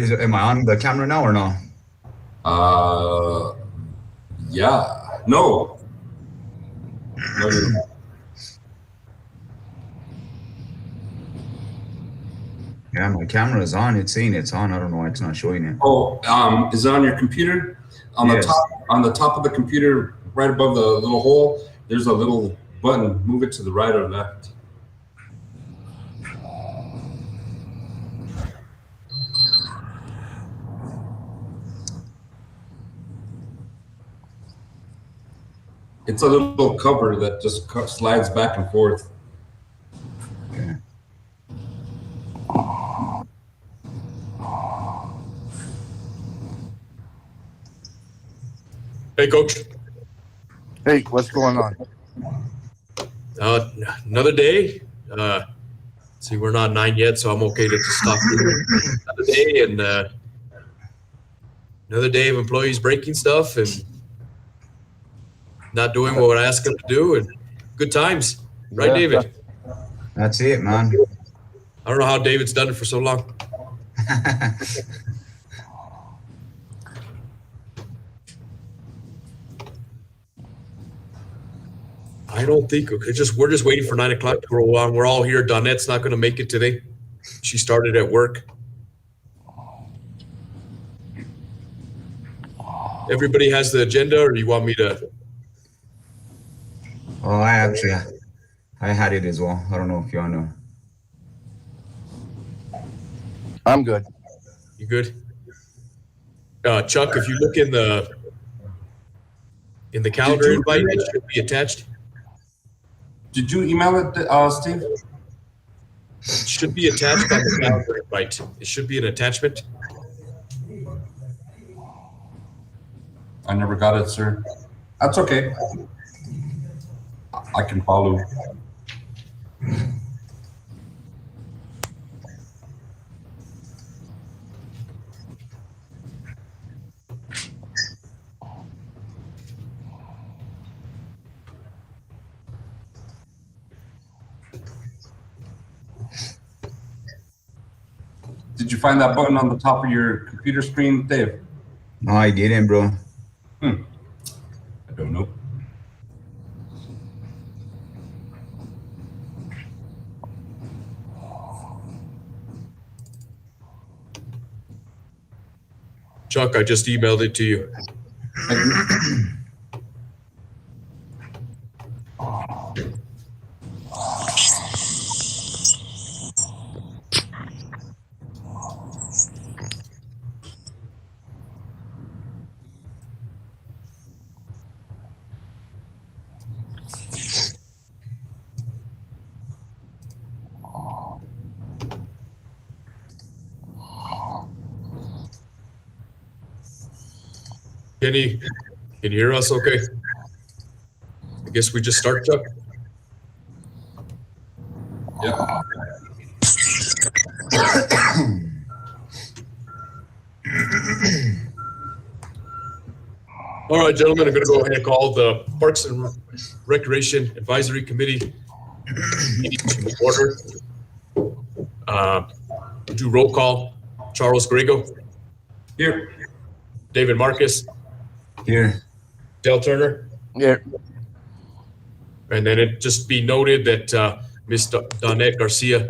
Am I on the camera now or no? Uh, yeah. No. No, you're not. Yeah, my camera is on. It's saying it's on. I don't know why it's not showing it. Oh, is it on your computer? On the Yes. top of the computer, right above the little hole, there's a little button. Move it to the right or left. It's a little cover that just slides back and forth. Okay. Hey, Coach. Hey, what's going on? Another day. See, we're not 9 yet, so I'm okay to just stop here. Another day and another day of employees breaking stuff and not doing what I asked them to do, and good times, right, Yeah. David? That's it, man. I don't know how David's done it for so long. I don't think we're just waiting for 9 o'clock to roll on. We're all here. Donette's not going to make it today. She started at work. Everybody has the agenda, or do you want me to? Oh, I had it as well. I don't know if you want to. I'm good. You good? Chuck, if you look in the calendar invite, it should be attached. Did you email it, Steve? It should be attached on the calendar invite. It should be an attachment. I never got it, sir. That's okay. I can follow. Did you find that button on the top of your computer screen, Dave? No, I didn't, bro. I don't know. Chuck, I just emailed it to you. Kenny, can you hear us okay? I guess we just start, Chuck. Yeah. All right, gentlemen, I'm going to go ahead and call the Parks and Recreation Advisory Committee meeting to order. Do roll call. Charles Grego. Here. David Marcus. Here. Dale Turner. Yeah. And then it just be noted that Ms. Donette Garcia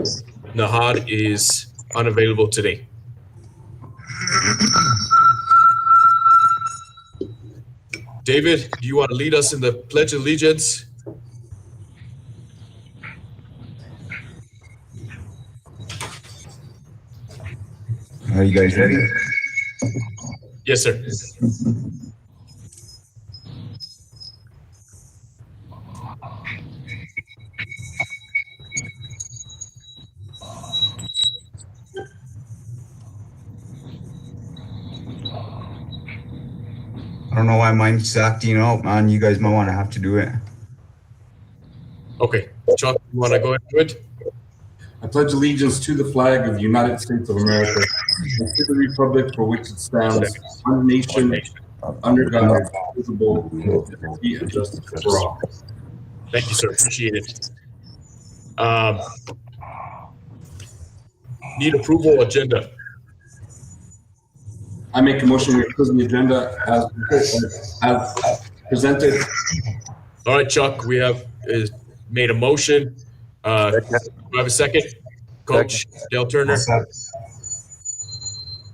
Nahad is unavailable today. David, do you want to lead us in the Pledge of Allegiance? Are you guys ready? Yes, sir. I don't know why mine's acting out, man. You guys might want to have to do it. Okay. Chuck, you want to go ahead and do it? I pledge allegiance to the flag of the United States of America and to the republic for which it stands, one nation, under God, indivisible, with liberty and justice for all. Thank you, sir. Appreciate it. Need approval agenda. I make a motion we approve the agenda as presented. All right, Chuck, we have made a motion. Do I have a second? Coach Dale Turner,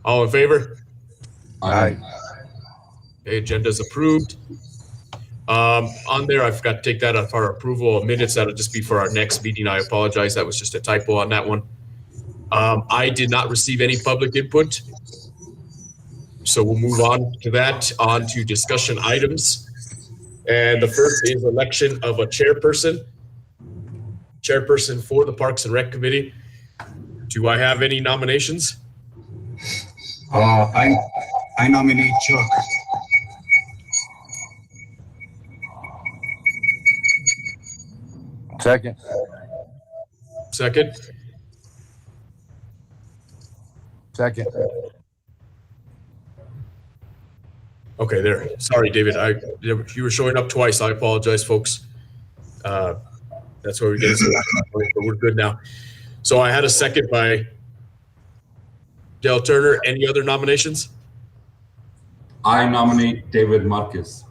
all in favor? Aye. Okay, agenda's approved. On there, I forgot to take that off our approval of minutes. That'll just be for our next meeting. I apologize. That was just a typo on that one. I did not receive any public input. So we'll move on to that, on to discussion items. And the first is election of a chairperson. Chairperson for the Parks and Rec Committee. Do I have any nominations? I nominate Chuck. Second. Second? Second. Okay, there. Sorry, David. You were showing up twice. I apologize, folks. That's where we get it. But we're good now. So I had a second by Dale Turner. Any other nominations? I nominate David Marquez.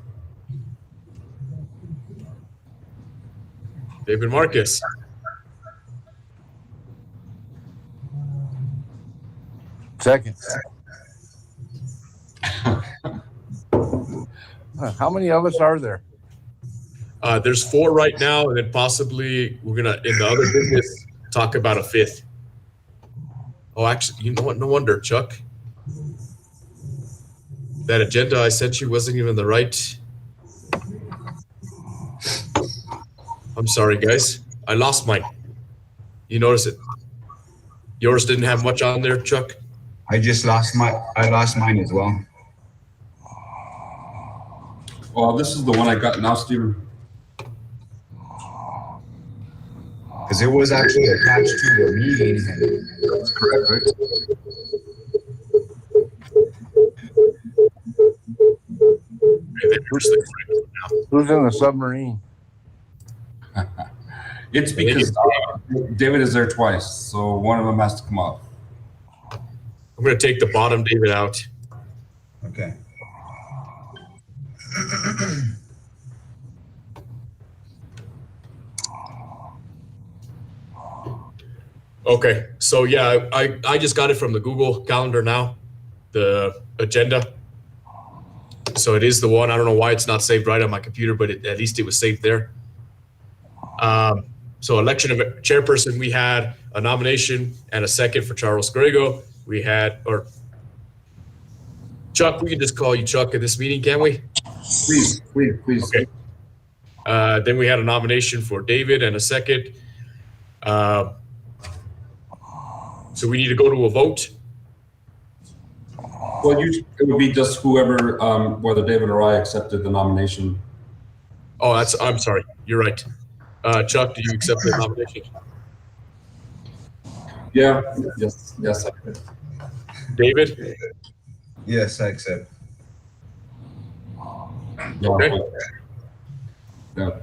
David Marcus. Second. How many of us are there? There's 4 right now, and then possibly we're gonna, in the other business, talk about a 5th. Oh, actually, you know what? No wonder, Chuck. That agenda I sent you wasn't even the right. I'm sorry, guys. I lost mine. You notice it. Yours didn't have much on there, Chuck? I lost mine as well. Well, this is the one I got now, Stephen. Because it was actually attached to the meeting. That's correct, right? Who's in the submarine? It's because David is there twice, so one of them has to come off. I'm going to take the bottom David out. Okay. Okay, so yeah, I just got it from the Google Calendar now, the agenda. So it is the one. I don't know why it's not saved right on my computer, but at least it was saved there. So election of chairperson, we had a nomination and a second for Charles Grego. We had, or Chuck, we can just call you Chuck in this meeting, can't we? Please. Okay. Then we had a nomination for David and a second. So we need to go to a vote. Well, it would be just whoever, whether David or I accepted the nomination. Oh, I'm sorry. You're right. Chuck, do you accept the nomination? Yeah. Yes, I could. David? Yes, I accept. Okay. Yeah.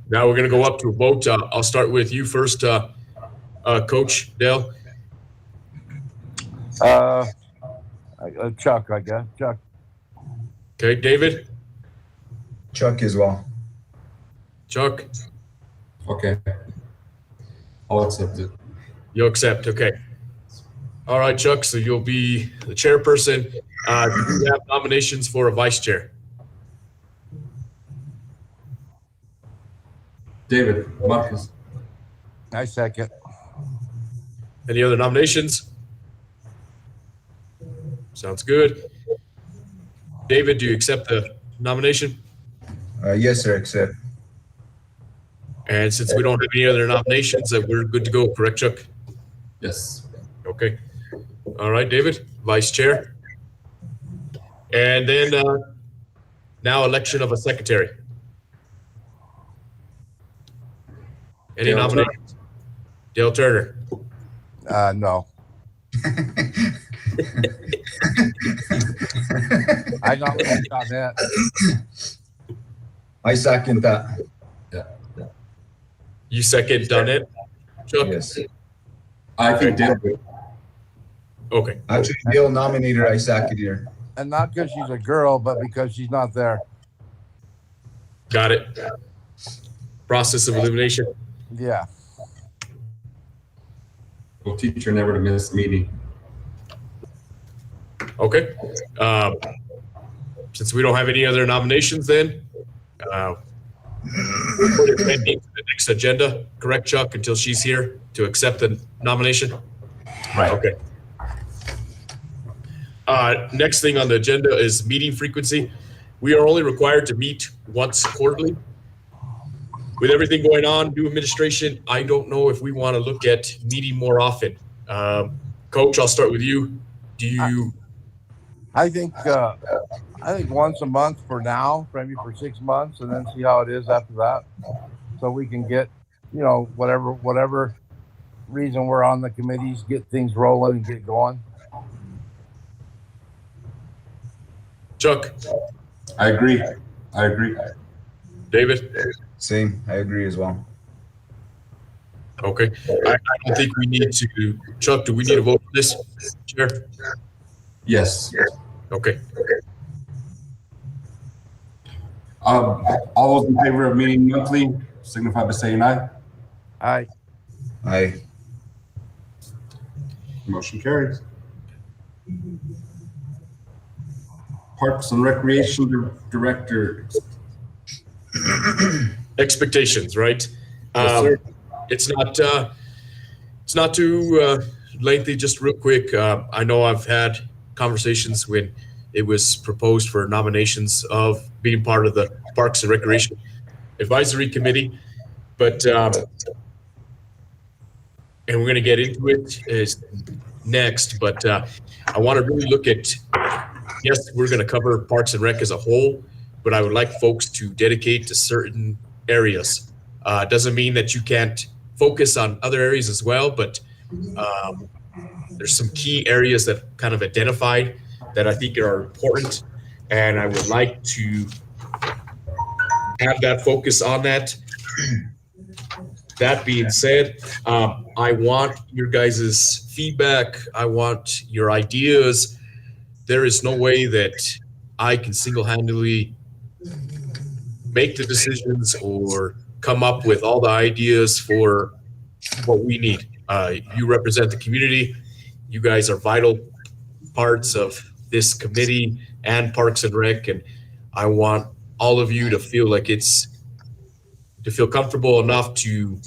Now we're going to go up to a vote. I'll start with you first, Coach Dale. Chuck, I guess. Chuck. Okay, David? Chuck as well. Chuck? Okay. I'll accept it. You accept, okay. All right, Chuck, so you'll be the chairperson. Do you have nominations for a vice chair? David Marquez. I second. Any other nominations? Sounds good. David, do you accept the nomination? Yes, sir, accept. And since we don't have any other nominations, we're good to go, correct, Chuck? Yes. Okay. All right, David, vice chair. And then now election of a secretary. Any Dale nominations? Dale Turner. No. I nominate on that. I second that. You second done it, Chuck? Yes. I think David. Okay. Actually, Bill nominated her, I second her. And not because she's a girl, but because she's not there. Got it. Process of elimination. Yeah. We'll teach her never to miss a meeting. Okay. Since we don't have any other nominations, then we'll put it pending to the next agenda. Correct, Chuck? Until she's here to accept the nomination. Right. Okay. Next thing on the agenda is meeting frequency. We are only required to meet once quarterly. With everything going on, new administration, I don't know if we want to look at meeting more often. Coach, I'll start with you. Do you? I think once a month for now, maybe for 6 months, and then see how it is after that. So we can get, whatever reason we're on the committees, get things rolling and get going. Chuck? I agree. David? Same, I agree as well. Okay. I don't think we need to. Chuck, do we need to vote for this, Chair? Yes. Okay. All those in favor of meeting monthly signify by saying aye. Aye. Aye. Motion carries. Parks and Recreation Director. Expectations, right? Yes, sir. It's not too lengthy. Just real quick. I know I've had conversations when it was proposed for nominations of being part of the Parks and Recreation Advisory Committee, but and we're going to get into it is next. But I want to really look at. Yes, we're going to cover Parks and Rec as a whole, but I would like folks to dedicate to certain areas. Doesn't mean that you can't focus on other areas as well, but there's some key areas that kind of identified that I think are important, and I would like to have that focus on that. That being said, I want your guys' feedback. I want your ideas. There is no way that I can single-handedly make the decisions or come up with all the ideas for what we need. You represent the community. You guys are vital parts of this committee and Parks and Rec, and I want all of you to feel like to feel comfortable enough to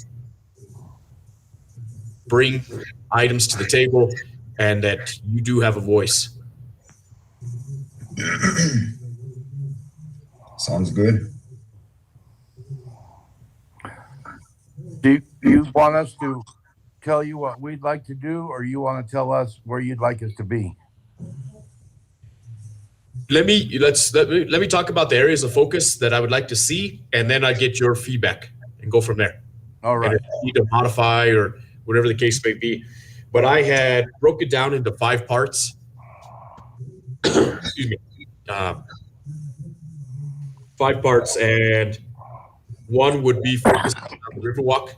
bring items to the table and that you do have a voice. Sounds good. Do you want us to tell you what we'd like to do, or you want to tell us where you'd like us to be? Let me talk about the areas of focus that I would like to see, and then I get your feedback and go from there. All right. And if you need to modify or whatever the case may be. But I had broke it down into 5 parts. Excuse me. 5 parts, and one would be focused on the Riverwalk.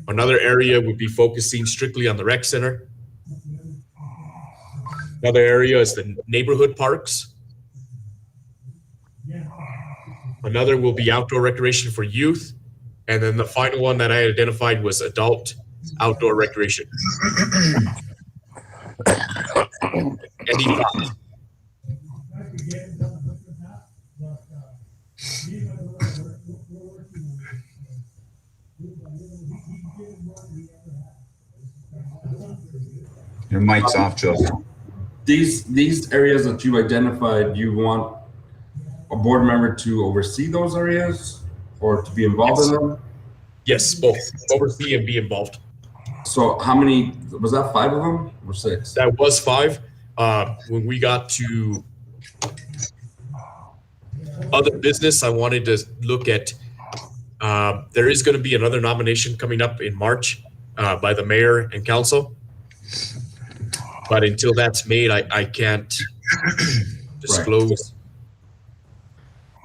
Another area would be focusing strictly on the rec center. Another area is the neighborhood parks. Another will be outdoor recreation for youth. And then the final one that I identified was adult outdoor recreation. Any thoughts? Your mic's off, Joe. These areas that you identified, you want a board member to oversee those areas or to be involved in them? Yes, both. Oversee and be involved. So how many, was that 5 of them or 6? That was 5. When we got to other business, I wanted to look at, there is going to be another nomination coming up in March by the mayor and council. But until that's made, I can't disclose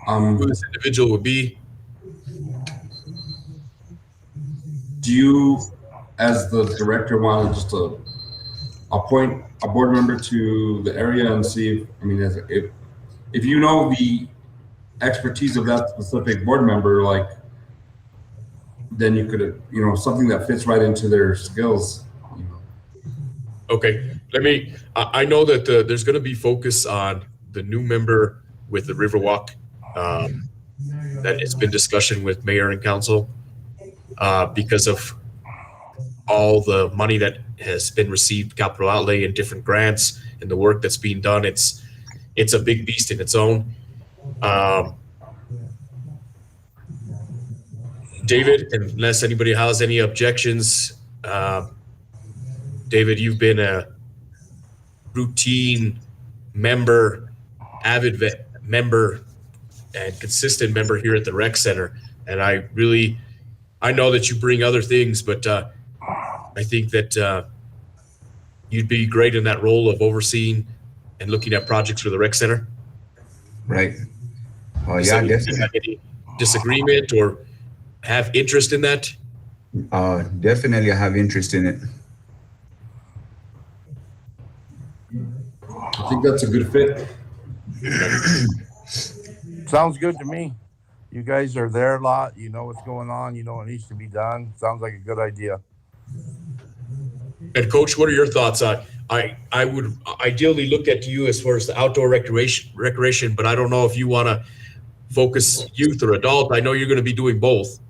who this individual would be. Do you, as the director, want just appoint a board member to the area and see if you know the expertise of that specific board member, like, then you could, something that fits right into their skills. Okay, I know that there's going to be focus on the new member with the Riverwalk. That it's been discussion with mayor and council because of all the money that has been received, capital outlay and different grants and the work that's being done. It's a big beast in its own. David, unless anybody has any objections, David, you've been a routine member, avid member, and consistent member here at the rec center. And I know that you bring other things, but I think that you'd be great in that role of overseeing and looking at projects for the rec center. Right. Well, So yeah, you definitely. have any disagreement or have interest in that? Definitely, I have interest in it. I think that's a good fit. Sounds good to me. You guys are there a lot. You know what's going on. You know what needs to be done. Sounds like a good idea. And Coach, what are your thoughts? I would ideally look at you as far as the outdoor recreation, but I don't know if you want to focus youth or adult. I know you're going to be doing both.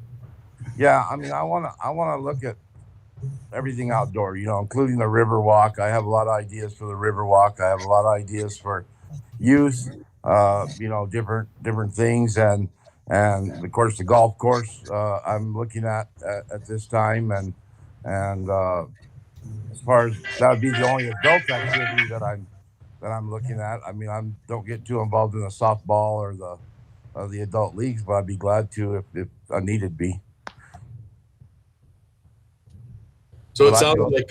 Yeah, I mean, I wanna look at everything outdoor, including the river walk. I have a lot of ideas for the river walk. I have a lot of ideas for youth, different things, and of course the golf course. I'm looking at this time, and as far as that would be the only adult activity that I'm looking at. I mean, I don't get too involved in the softball or the adult leagues, but I'd be glad to if I needed be. So it Well, sounds like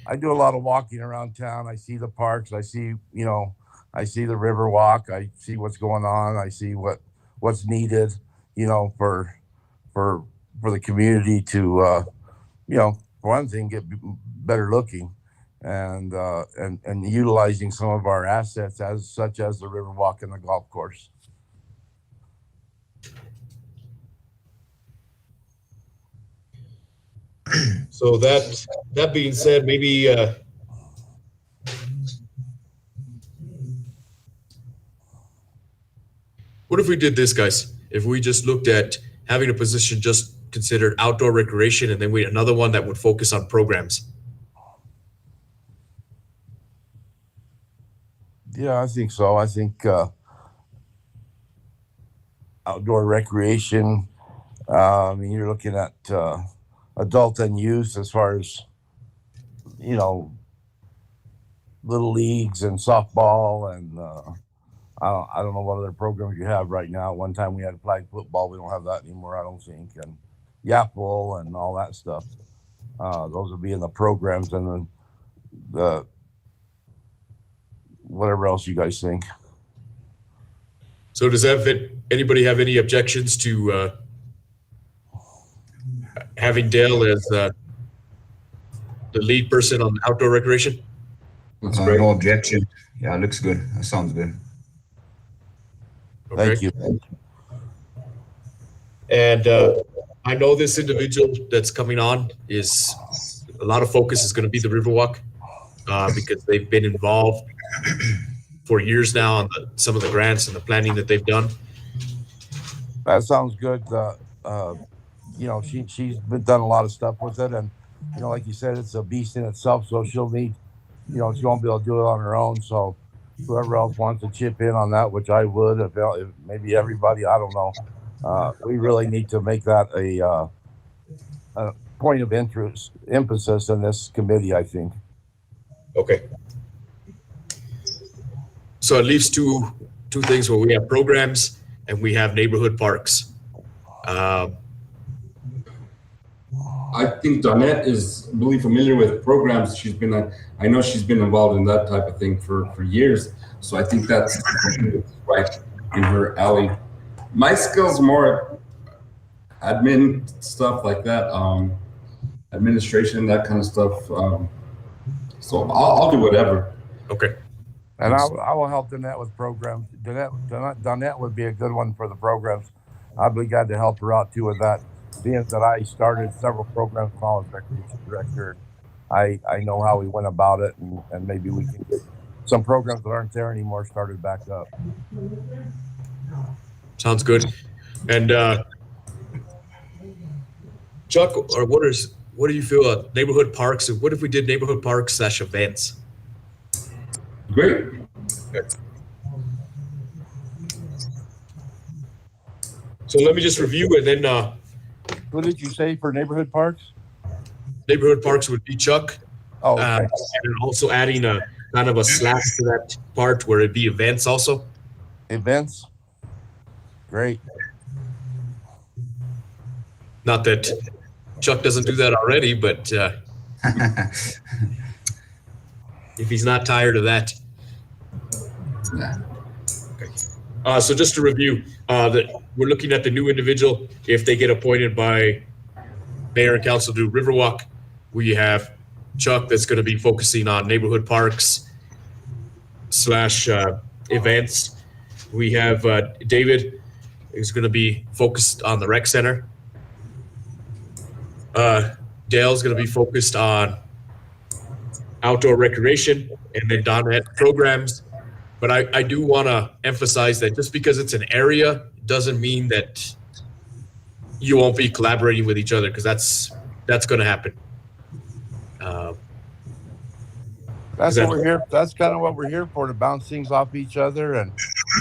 I do a lot of walking around town. I see the parks. I see, I see the river walk. I see what's going on. I see what's needed, for the community to, for one thing, get better looking, and utilizing some of our assets such as the river walk and the golf course. so. That being said, maybe what if we did this, guys? If we just looked at having a position just considered outdoor recreation, and then another one that would focus on programs. Yeah, I think so. I think outdoor recreation. I mean, you're looking at adult and youth as far as little leagues and softball, and I don't know what other programs you have right now. One time we had flag football. We don't have that anymore, I don't think. And Yapple and all that stuff. Those would be in the programs, and then the whatever else you guys think. So does that fit? Anybody have any objections to having Dale as the lead person on outdoor recreation? That's great. No objection. Yeah, it looks good. That sounds good. Okay. Thank you. And I know this individual that's coming on is a lot of focus is going to be the Riverwalk because they've been involved for years now on some of the grants and the planning that they've done. That sounds good. She's been done a lot of stuff with it, and like you said, it's a beast in itself. So she'll need, she won't be able to do it on her own. So whoever else wants to chip in on that, which I would, if maybe everybody, I don't know. We really need to make that a point of emphasis in this committee, I think. Okay. So it leaves two things where we have programs and we have neighborhood parks. I think Donette is really familiar with programs. I know she's been involved in that type of thing for years. So I think that's right in her alley. My skills more admin stuff like that, administration, that kind of stuff. So I'll do whatever. Okay. And I will help Danette with programs. Danette would be a good one for the programs. I'd be glad to help her out too with that. Being that I started several programs when I was recreation director, I know how we went about it, and maybe we can get some programs that aren't there anymore started back up. Sounds good. And Chuck, or what do you feel about neighborhood parks? What if we did neighborhood parks / events? Great. So let me just review, and then What did you say for neighborhood parks? neighborhood parks would be Chuck, Oh, okay. and then also adding a kind of a slash to that part where it'd be events also. Events. Great. Not that Chuck doesn't do that already, but if he's not tired of that. Yeah. So just to review, that we're looking at the new individual. If they get appointed by mayor and council to do Riverwalk, we have Chuck that's going to be focusing on neighborhood parks / events. We have David who's going to be focused on the rec center. Dale's going to be focused on outdoor recreation, and then Donette programs. But I do want to emphasize that just because it's an area doesn't mean that you won't be collaborating with each other, because that's going to happen. That's what we're here. That's kind of what we're here for, to bounce things off each other. And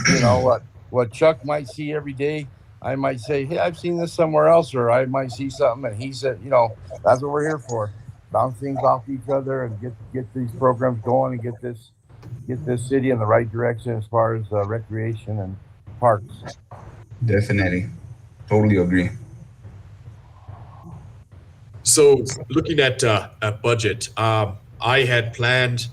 you know what Chuck might see every day, I might say, hey, I've seen this somewhere else, or I might see something, and he said, you know, that's what we're here for. Bounce things off each other and get these programs going and get this city in the right direction as far as recreation and parks. Definitely. Totally agree. So looking at a budget, I had planned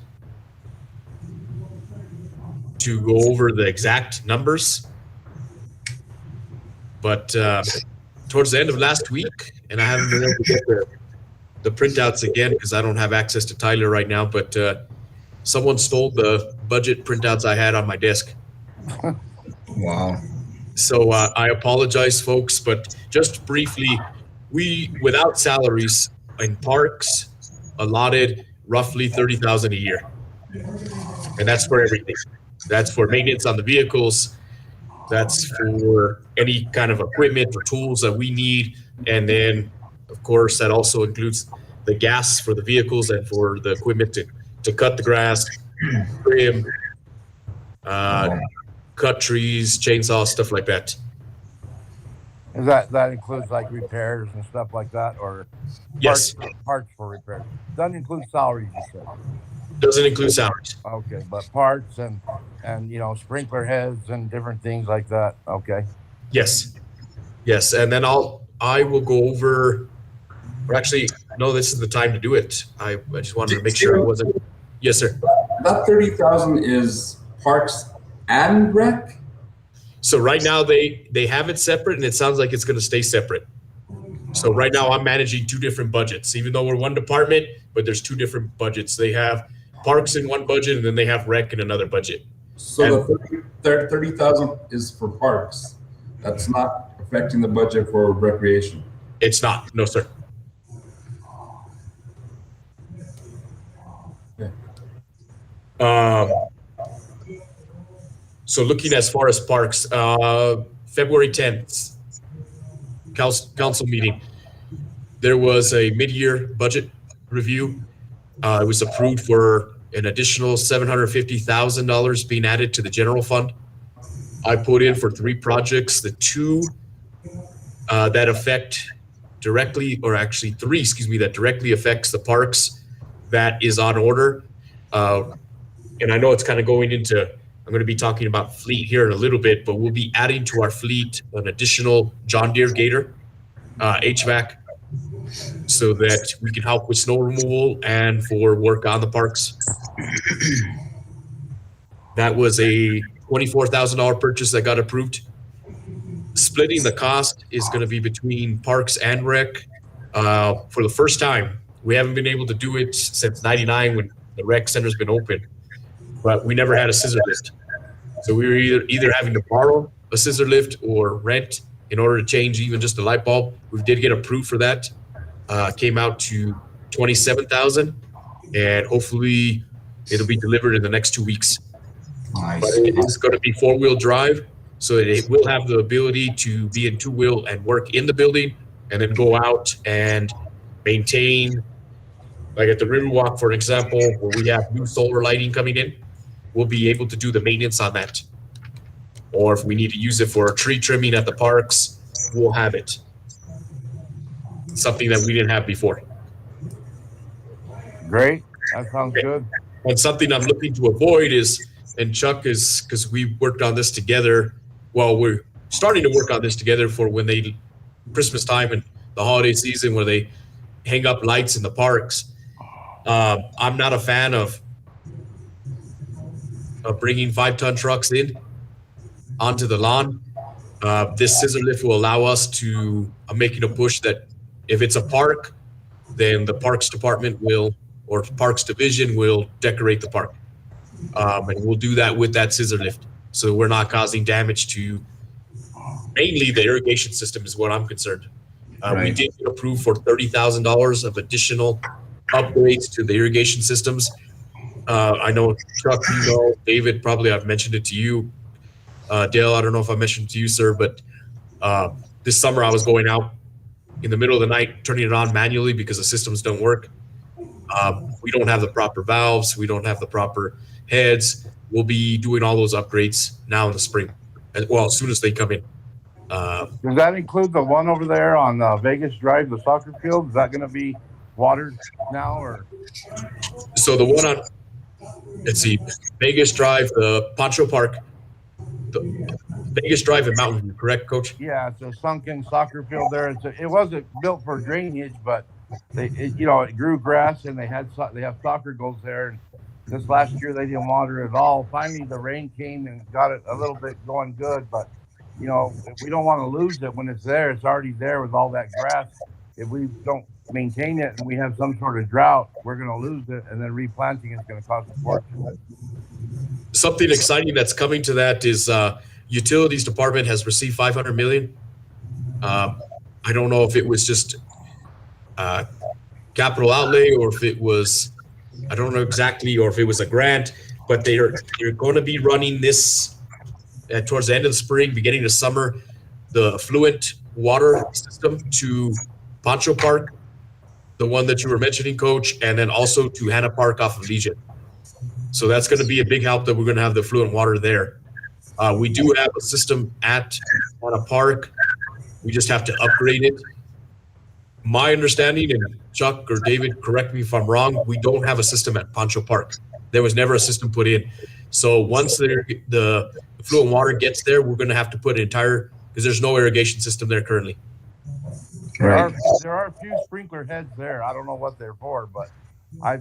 to go over the exact numbers, but towards the end of last week, and I haven't been able to get the printouts again because I don't have access to Tyler right now, but someone stole the budget printouts I had on my desk. Wow. So I apologize, folks, but just briefly, we, without salaries in parks, allotted roughly $30,000 a year. And that's for everything. That's for maintenance on the vehicles. That's for any kind of equipment or tools that we need. And then, of course, that also includes the gas for the vehicles and for the equipment to cut the grass, trim, cut trees, chainsaws, stuff like that. Is that includes like repairs and stuff like that, or Yes. parts for repairs? Doesn't include salaries, you said. Doesn't include salaries. Okay, but parts and you know, sprinkler heads and different things like that. Okay. Yes. And then I will go over, or actually, no, this is the time to do it. I just wanted to make sure it wasn't. Yes, sir. That 30,000 is parks and rec? So right now they have it separate, and it sounds like it's going to stay separate. So right now I'm managing two different budgets, even though we're one department, but there's two different budgets. They have parks in one budget, and then they have rec in another budget. So the 30,000 is for parks. That's not affecting the budget for recreation. It's not. No, sir. Okay. So looking as far as parks, February 10th, council meeting, there was a mid-year budget review. It was approved for an additional $750,000 being added to the general fund. I put in for 3 projects, the 2 that affect directly, or actually 3, that directly affects the parks, that is on order. And I know it's kind of going into, I'm going to be talking about fleet here in a little bit, but we'll be adding to our fleet an additional John Deere Gator HVAC, so that we can help with snow removal and for work on the parks. That was a $24,000 purchase that got approved. Splitting the cost is going to be between parks and rec. For the first time, we haven't been able to do it since '99 when the rec center's been open, but we never had a scissor lift. So we were either having to borrow a scissor lift or rent in order to change even just the light bulb. We did get approved for that. Came out to $27,000, and hopefully it'll be delivered in the next 2 weeks. Nice. But it is going to be 4-wheel drive, so it will have the ability to be in 2-wheel and work in the building, and then go out and maintain. Like at the Riverwalk, for example, where we have new solar lighting coming in, we'll be able to do the maintenance on that. Or if we need to use it for tree trimming at the parks, we'll have it. Something that we didn't have before. Great. That sounds good. And something I'm looking to avoid is, and Chuck is, because we worked on this together. Well, we're starting to work on this together for when they, Christmas time and the holiday season, where they hang up lights in the parks. I'm not a fan of bringing 5-ton trucks in onto the lawn. This scissor lift will allow us to, I'm making a push that if it's a park, then the Parks Department will, or Parks Division will decorate the park. And we'll do that with that scissor lift. So we're not causing damage to, mainly the irrigation system is what I'm concerned. We Right. did get approved for $30,000 of additional upgrades to the irrigation systems. I know Chuck, you know, David, probably I've mentioned it to you. Dale, I don't know if I mentioned it to you, sir, but this summer I was going out in the middle of the night, turning it on manually because the systems don't work. We don't have the proper valves. We don't have the proper heads. We'll be doing all those upgrades now in the spring, as soon as they come in. Does that include the one over there on Vegas Drive, the soccer field? Is that going to be watered now, or? So the one on, let's see, Vegas Drive, the Pancho Park, the Vegas Drive and Mountain View, correct, Coach? Yeah, it's a sunken soccer field there. It wasn't built for drainage, but it grew grass, and they have soccer goals there. And this last year they didn't water it all. Finally, the rain came and got it a little bit going good, but if we don't want to lose it when it's there. It's already there with all that grass. If we don't maintain it and we have some sort of drought, we're going to lose it, and then replanting is going to cost a fortune. Something exciting that's coming to that is Utilities Department has received $500 million. I don't know if it was just capital outlay or if it was, I don't know exactly, or if it was a grant, but they're going to be running this towards the end of the spring, beginning of summer, the affluent water system to Pancho Park, the one that you were mentioning, Coach, and then also to Hannah Park off of Legion. So that's going to be a big help that we're going to have the affluent water there. We do have a system at Hannah Park. We just have to upgrade it. My understanding, and Chuck or David, correct me if I'm wrong, we don't have a system at Pancho Park. There was never a system put in. So once the affluent water gets there, we're going to have to put an entire, because there's no irrigation system there currently. Right. There are a few sprinkler heads there. I don't know what they're for, but I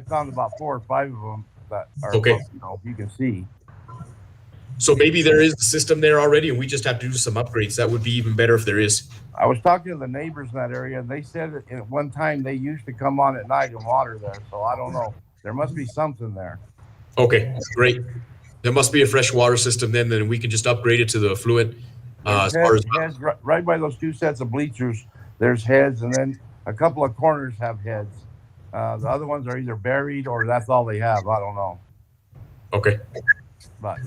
found about 4 or 5 of them that are, Okay. You can see. So maybe there is a system there already, and we just have to do some upgrades. That would be even better if there is. I was talking to the neighbors in that area, and they said that at one time they used to come on at night and water there. So I don't know. There must be something there. Okay, great. There must be a fresh water system then we can just upgrade it to the affluent. As far as Heads, right by those 2 sets of bleachers, there's heads, and then a couple of corners have heads. The other ones are either buried or that's all they have. I don't know. Okay. But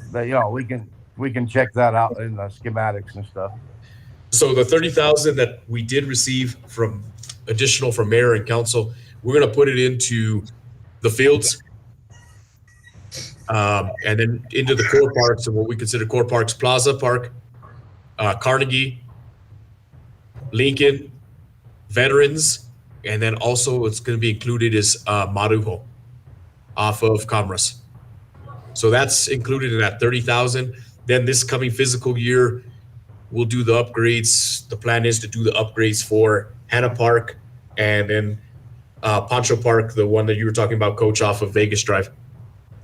we can check that out in the schematics and stuff. So the $30,000 that we did receive from mayor and council, we're going to put it into the fields, and then into the core parks, and what we consider core parks: Plaza Park, Carnegie, Lincoln, Veterans, and then also what's going to be included is Marujo off of Commerce. So that's included in that $30,000. Then this coming fiscal year, we'll do the upgrades. The plan is to do the upgrades for Hannah Park and then Pancho Park, the one that you were talking about, Coach, off of Vegas Drive.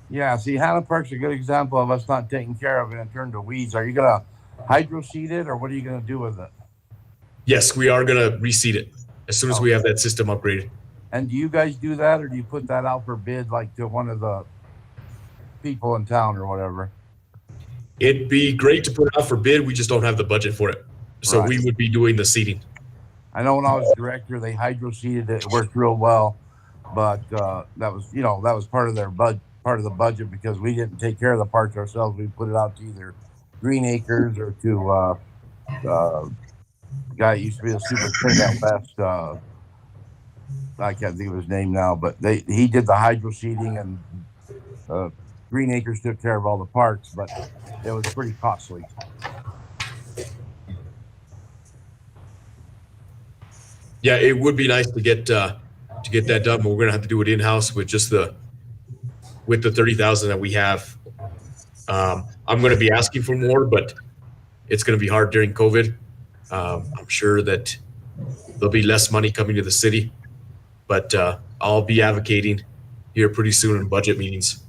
Yeah, see, Hannah Park's a good example of us not taking care of it and turn to weeds. Are you going to hydro seed it, or what are you going to do with it? Yes, we are going to reseed it as soon as we have that system upgraded. And do you guys do that, or do you put that out for bid, like to one of the people in town or whatever? It'd be great to put it out for bid. We just don't have the budget for it. So Right. we would be doing the seeding. I know when I was director, they hydro seeded it. It worked real well, but that was part of their part of the budget, because we didn't take care of the parks ourselves. We put it out to either Green Acres or to guy who used to be the superintendent out west. I can't think of his name now, but he did the hydro seeding, and Green Acres took care of all the parks, but it was pretty costly. Yeah, it would be nice to get that done, but we're gonna have to do it in-house with just the 30,000 that we have. I'm gonna be asking for more, but it's gonna be hard during COVID. I'm sure that there'll be less money coming to the city, but I'll be advocating here pretty soon in budget meetings.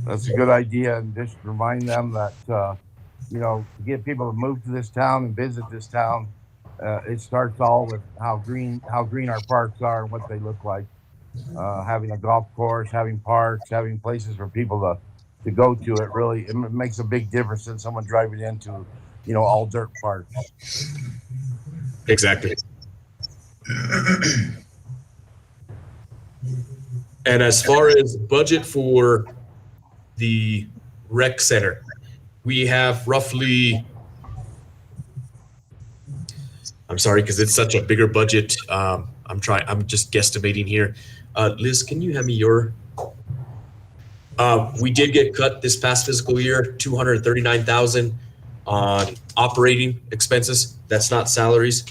That's a good idea, and just remind them that to get people to move to this town and visit this town. It starts all with how green our parks are and what they look like. Having a golf course, having parks, having places for people to go to, it makes a big difference than someone driving into all dirt parks. Exactly. And as far as budget for the rec center, we have roughly, I'm sorry, because it's such a bigger budget. I'm just guesstimating here. Liz, can you hand me your? We did get cut this past fiscal year, 239,000 on operating expenses. That's not salaries.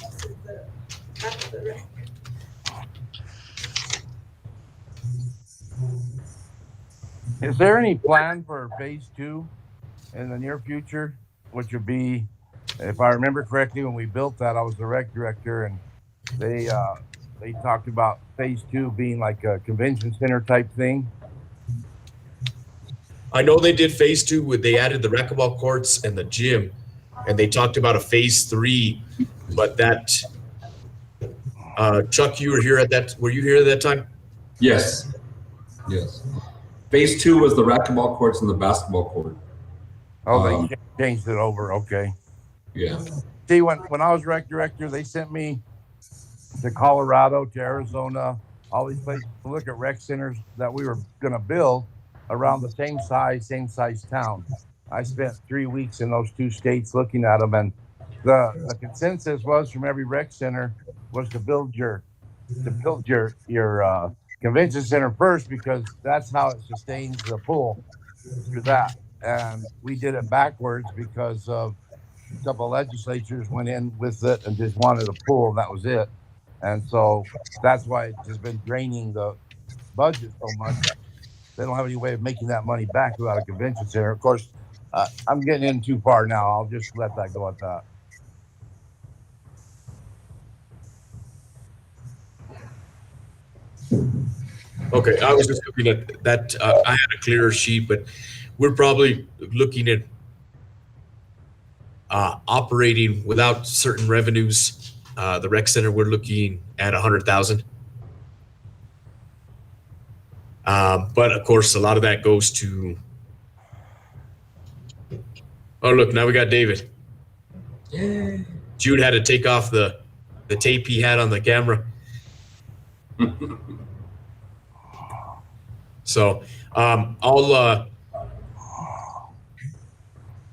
Is there any plan for phase 2 in the near future, which would be, if I remember correctly, when we built that, I was the rec director, and they talked about phase 2 being like a convention center type thing. I know they did phase 2 they added the racquetball courts and the gym, and they talked about a phase 3, but that, Chuck, you were here at that, were you here at that time? Yes. Phase 2 was the racquetball courts and the basketball court. Oh, they changed it over. Okay. Yeah. See, when I was rec director, they sent me to Colorado, to Arizona, all these places to look at rec centers that we were going to build around the same size town. I spent 3 weeks in those 2 states looking at them, and the consensus was from every rec center was to build your convention center first, because that's how it sustains the pool through that. And we did it backwards because of a couple of legislatures went in with it and just wanted a pool, and that was it. And so that's why it's just been draining the budget so much. They don't have any way of making that money back without a convention center. Of course, I'm getting in too far now. I'll just let that go at that. Okay, I was just looking at that. I had a clearer sheet, but we're probably looking at operating without certain revenues. The rec center, we're looking at 100,000. But of course, a lot of that goes to. Oh, look! Now we got David. Yeah. Jude had to take off the tape he had on the camera. So I'll,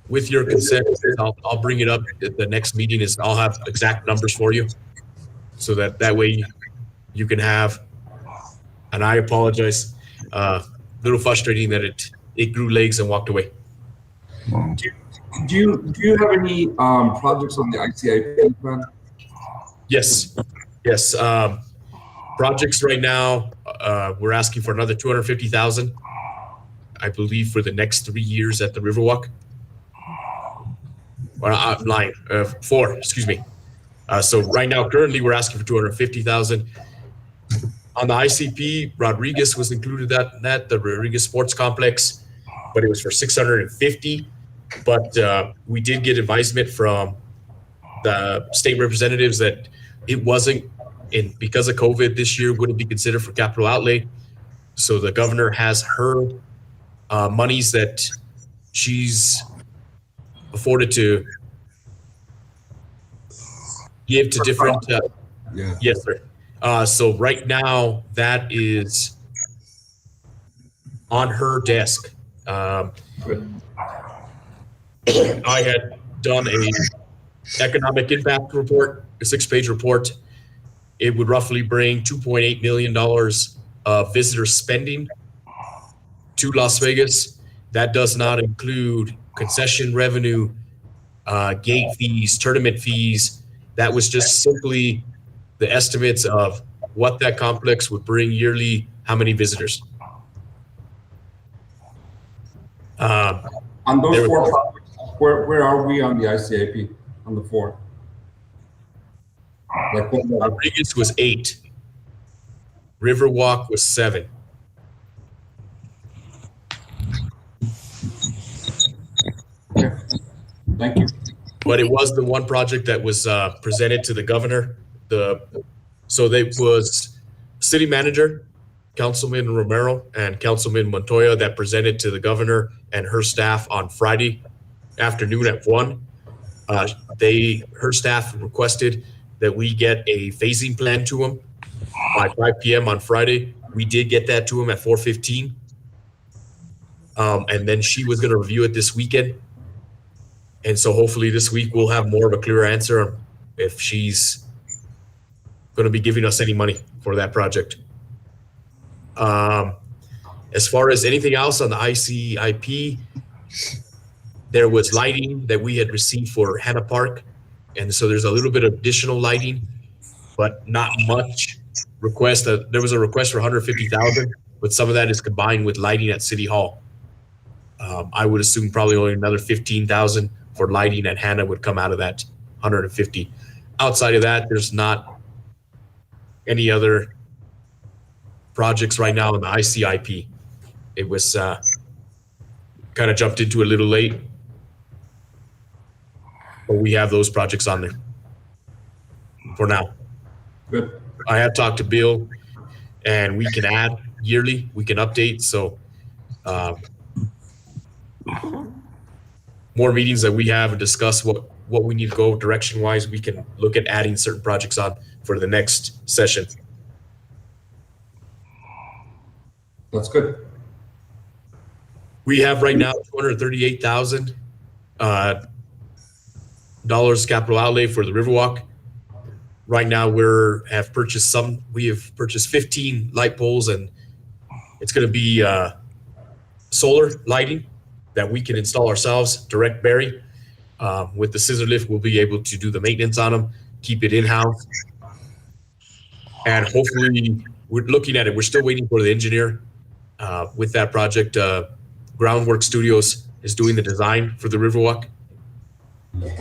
with your consent, I'll bring it up at the next meeting. I'll have exact numbers for you, so that way you can have. And I apologize. Little frustrating that it grew legs and walked away. Wow. Do you have any projects on the ICIP plan? Yes. Projects right now, we're asking for another 250,000, I believe, for the next 3 years at the Riverwalk. Or I'm lying, 4, excuse me. So right now, currently, we're asking for 250,000. On the ICP, Rodriguez was included that the Rodriguez Sports Complex, but it was for 650. But we did get advisement from the state representatives that it wasn't and because of COVID this year wouldn't be considered for capital outlay. So the governor has her monies that she's afforded to give to different. Yeah. Yes, sir. So right now that is on her desk. Good. I had done a economic impact report, a 6-page report. It would roughly bring $2.8 million of visitor spending to Las Vegas. That does not include concession revenue, gate fees, tournament fees. That was just simply the estimates of what that complex would bring yearly, how many visitors. On those There four was- projects, where are we on the ICIP on the four? Like what, Rodriguez was 8. Riverwalk was 7. thank you. But it was the one project that was presented to the governor. So they was city manager, Councilman Romero, and Councilman Montoya that presented to the governor and her staff on Friday afternoon at 1. Her staff requested that we get a phasing plan to them by 5 p.m. on Friday. We did get that to them at 4:15. And then she was going to review it this weekend. And so hopefully this week we'll have more of a clear answer on if she's going to be giving us any money for that project. As far as anything else on the ICIP, there was lighting that we had received for Hannah Park. And so there's a little bit of additional lighting, but not much request. There was a request for 150,000, but some of that is combined with lighting at City Hall. I would assume probably only another 15,000 for lighting at Hannah would come out of that 150. Outside of that, there's not any other projects right now in the ICIP. It was kind of jumped into a little late, but we have those projects on there for now. Good. I have talked to Bill, and we can add yearly, we can update. So more meetings that we have and discuss what we need to go direction wise, we can look at adding certain projects on for the next session. That's good. We have right now $238,000 dollars capital outlay for the Riverwalk. Right now we have purchased 15 light poles, and it's going to be solar lighting that we can install ourselves, direct bury. With the scissor lift, we'll be able to do the maintenance on them, keep it in-house. And hopefully, we're looking at it. We're still waiting for the engineer with that project. Groundwork Studios is doing the design for the Riverwalk.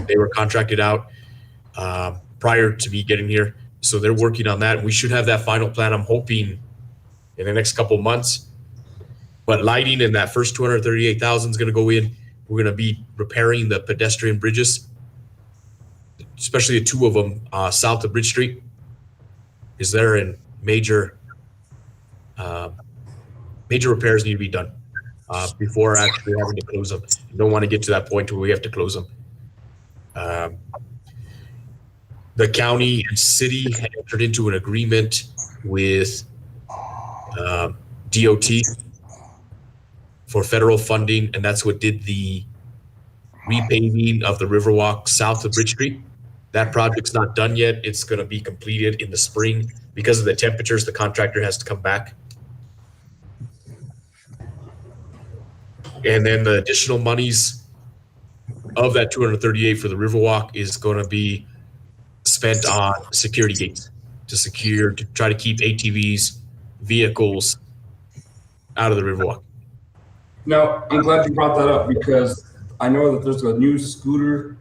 They were contracted out prior to me getting here. So they're working on that. We should have that final plan, I'm hoping, in the next couple of months. But lighting in that first 238,000 is going to go in. We're going to be repairing the pedestrian bridges, especially the 2 of them south of Bridge Street. Is there in major repairs need to be done before actually having to close them. You don't want to get to that point where we have to close them. The county and city had entered into an agreement with DOT for federal funding, and that's what did the repaving of the Riverwalk south of Bridge Street. That project's not done yet. It's going to be completed in the spring. Because of the temperatures, the contractor has to come back. And then the additional monies of that 238 for the Riverwalk is going to be spent on security gates to try to keep ATVs, vehicles out of the Riverwalk. Now, I'm glad you brought that up because I know that there's a new scooter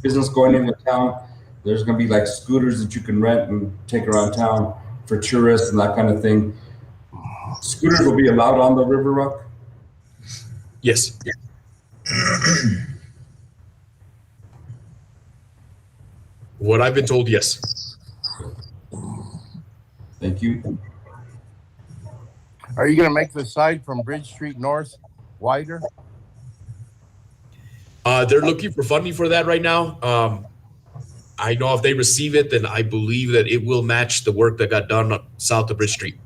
business going into town. There's going to be like scooters that you can rent and take around town for tourists and that kind of thing. Scooters will be allowed on the Riverwalk? Yes. What I've been told, yes. Thank you. Are you going to make the side from Bridge Street North wider? They're looking for funding for that right now. I know if they receive it, then I believe that it will match the work that got done south of Bridge Street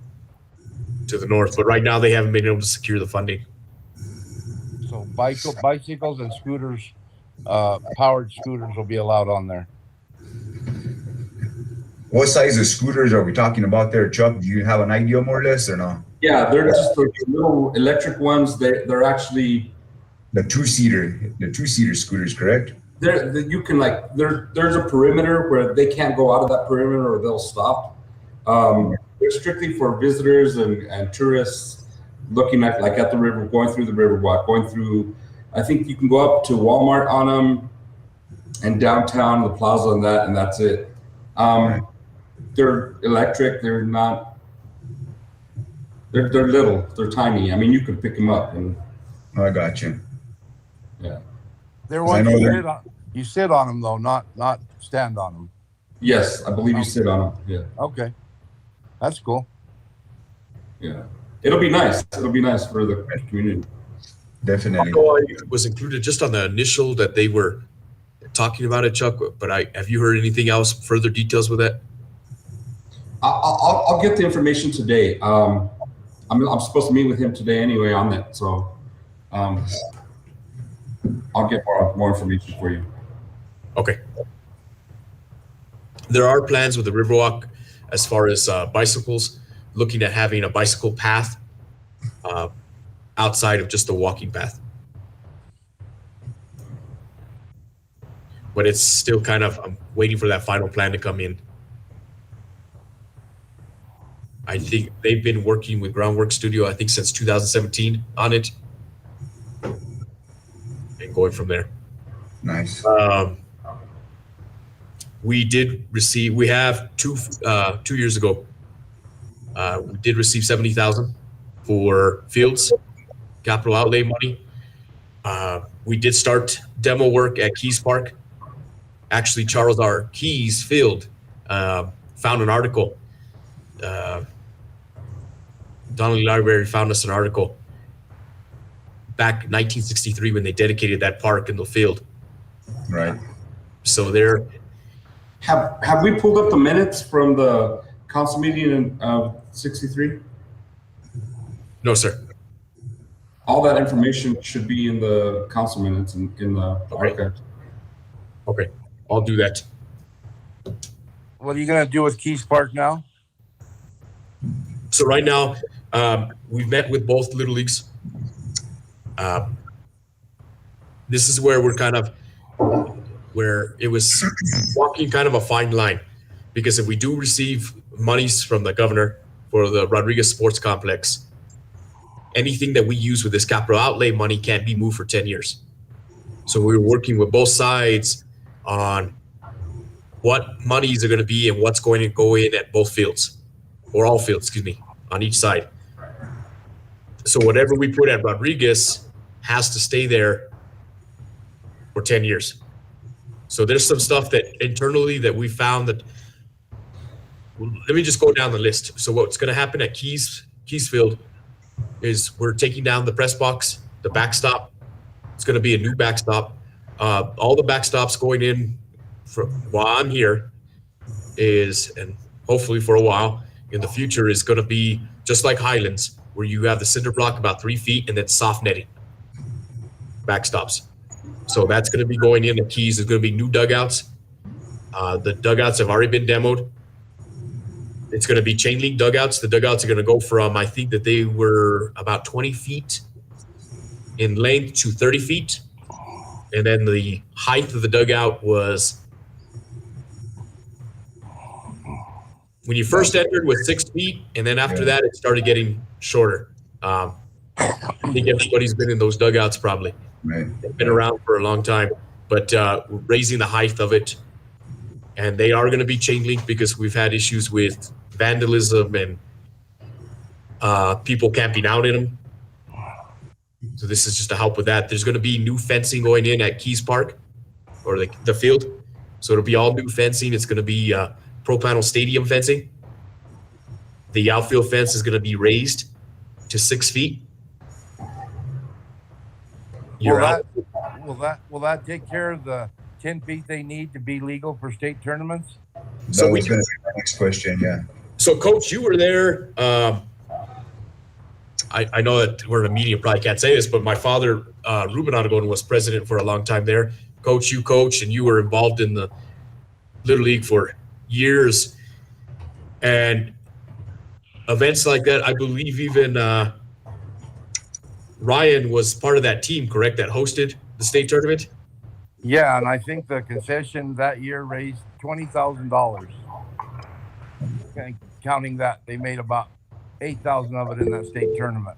to the north. But right now, they haven't been able to secure the funding. So bicycles and scooters, powered scooters will be allowed on there. What size of scooters are we talking about there, Chuck? Do you have an idea more or less or no? Yeah, they're just the little electric ones. They're actually The two-seater scooters, correct? you can there's a perimeter where they can't go out of that perimeter or they'll stop. They're strictly for visitors and tourists looking at at the river, going through the Riverwalk, going through. I think you can go up to Walmart on them and downtown, the plaza, and that's it. They're electric. They're not. They're little. They're tiny. I mean, you could pick them up and. Oh, I got you. Yeah. They're I ones know you sit on them though, not stand on them. Yes, I believe you sit on them. Yeah. Okay, that's cool. Yeah. It'll be nice. It'll be nice for the community. Definitely. It was included just on the initial that they were talking about it, Chuck. But have you heard anything else, further details with that? I'll get the information today. I'm supposed to meet with him today anyway on that, so I'll get more information for you. Okay. There are plans with the Riverwalk as far as bicycles, looking at having a bicycle path outside of just the walking path. But it's still I'm waiting for that final plan to come in. I think they've been working with Groundwork Studio, I think since 2017 on it. And going from there. Nice. We have 2 years ago, we did receive $70,000 for fields, capital outlay money. We did start demo work at Keys Park. Actually, Charles R. Keys Field found an article. Donnelly Library found us an article back in 1963 when they dedicated that park in the field. Right. So there. Have we pulled up the minutes from the council meeting in 63? No, sir. All that information should be in the council minutes and in the archive. Okay, I'll do that. What are you going to do with Keys Park now? So right now, we've met with both Little Leagues. This is where where it was walking kind of a fine line, because if we do receive monies from the governor for the Rodriguez Sports Complex, anything that we use with this capital outlay money can't be moved for 10 years. So we were working with both sides on what monies are going to be and what's going to go in at both fields, or all fields, on each side. So whatever we put at Rodriguez has to stay there for 10 years. So there's some stuff that internally that we found that, let me just go down the list. So what's going to happen at Keys Field is we're taking down the press box, the backstop. It's going to be a new backstop. All the backstops going in while I'm here and hopefully for a while in the future, is going to be just like Highlands, where you have the cinder block about 3 feet and then soft netting backstops. So that's going to be going in the Keys. There's going to be new dugouts. The dugouts have already been demoed. It's going to be chain link dugouts. The dugouts are going to go from, I think that they were about 20 feet in length to 30 feet. And then the height of the dugout was, when you first entered, was 6 feet. And then after that, it started getting shorter. I think everybody's been in those dugouts probably. Right. They've been around for a long time, but raising the height of it. And they are going to be chain link because we've had issues with vandalism and people camping out in them. So this is just to help with that. There's going to be new fencing going in at Keys Park, or the field. So it'll be all new fencing. It's going to be pro panel stadium fencing. the outfield fence is going to be raised to 6 feet. Will that take care of the 10 feet they need to be legal for state tournaments? So That was going to be my next question. Yeah. So, Coach, you were there. I know that we're in a meeting, probably can't say this, but my father, Ruben Aragon, was president for a long time there. Coach, you coached, and you were involved in the Little League for years. And events like that, I believe even Ryan was part of that team, correct, that hosted the state tournament? Yeah, and I think the concession that year raised $20,000. Counting that, they made about 8,000 of it in that state tournament.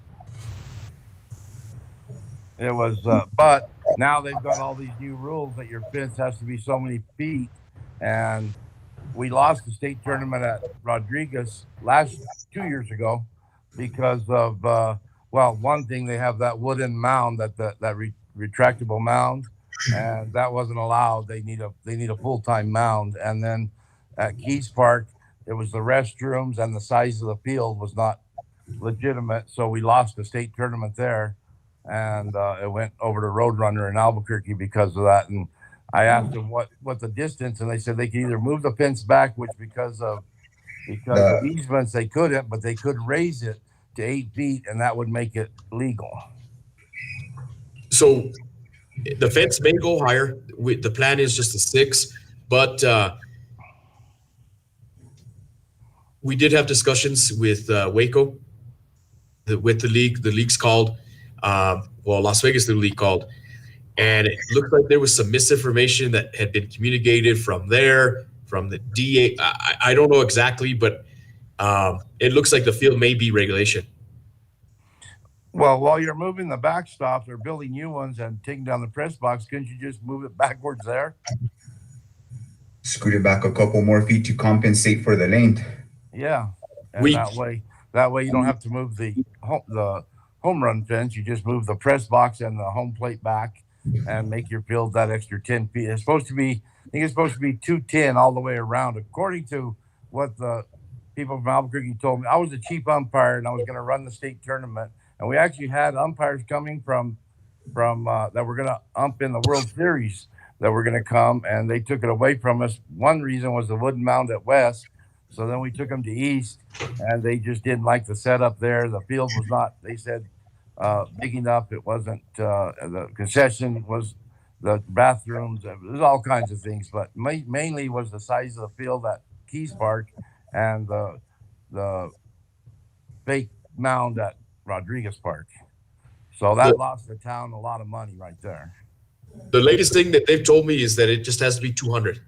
It was, but now they've got all these new rules that your fence has to be so many feet, and we lost the state tournament at Rodriguez 2 years ago because of one thing, they have that wooden mound that retractable mound, and that wasn't allowed. They need a full-time mound. And then at Keys Park, it was the restrooms and the size of the field was not legitimate, so we lost the state tournament there, and it went over to Roadrunner in Albuquerque because of that. And I asked them what the distance, and they said they could either move the fence back, which because of easements they couldn't, but they could raise it to 8 feet, and that would make it legal. So the fence may go higher. The plan is just a 6, but we did have discussions with Waco, with the league. The league's called, Las Vegas Little League called, and it looked like there was some misinformation that had been communicated from the DA. I don't know exactly, but it looks like the field may be regulation. Well, while you're moving the backstops or building new ones and taking down the press box, couldn't you just move it backwards there? Scoot it back a couple more feet to compensate for the length. Yeah, and that way you don't have to move the home run fence. You just move the press box and the home plate back, and make your field that extra 10 feet. It's supposed to be, I think it's supposed to be 210 all the way around, according to what the people from Albuquerque told me. I was a chief umpire and I was going to run the state tournament, and we actually had umpires coming from that were going to ump in the World Series that were going to come, and they took it away from us. One reason was the wooden mound at West. So then we took them to East, and they just didn't like the setup there. The field was not, they said, big enough. It wasn't, the concession was, the bathrooms, there's all kinds of things, but mainly was the size of the field at Keys Park and the fake mound at Rodriguez Park. So that lost the town a lot of money right there. The latest thing that they've told me is that it just has to be 200.